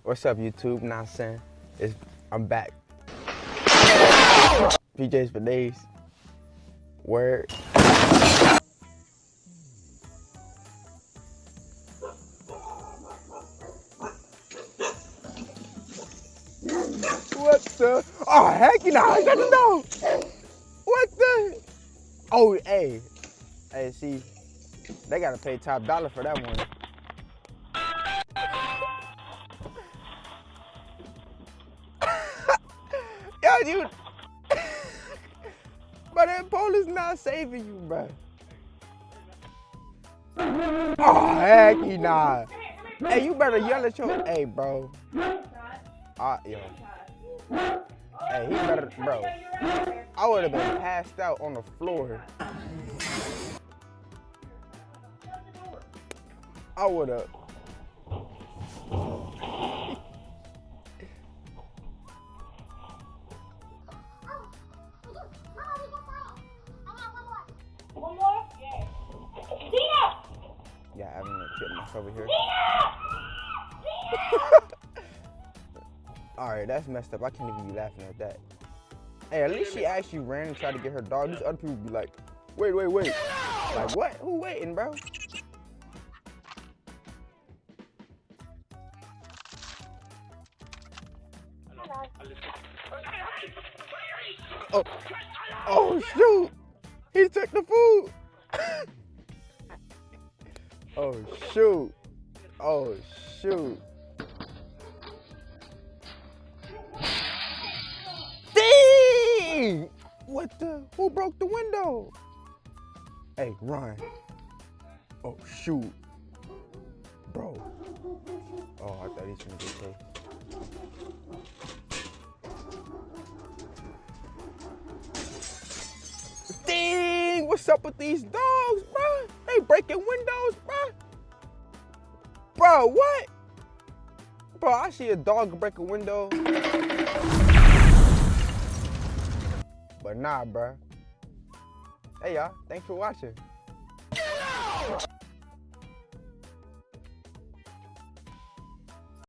What's up, YouTube? Nah, I'm saying I'm back. PJs for days. Word. What the? Oh, heck, you know, I got to know. What the? Oh, hey, see, they gotta pay top dollar for that one. Yo, you. But that pole is not saving you, bro. Oh, heck, you nah. Hey, you better yell at your. Hey, bro. Yo. Hey, he better, bro. I would have been passed out on the floor. I would have. One more? Yeah. Dina! Yeah, I'm gonna kill myself over here. Alright, that's messed up. I can't even be laughing at that. Hey, at least she actually ran and tried to get her dog. These other people be like, wait. Like, what? Who waiting, bro? Oh shoot! He took the food! Oh shoot! Oh shoot! Dang! What the? Who broke the window? Hey, run. Oh shoot. Bro. Oh, I thought he was gonna get safe. Dang! What's up with these dogs, bro? They breaking windows, bro. Bro, what? Bro, I see a dog break a window. But nah, bro. Hey, y'all. Thanks for watching.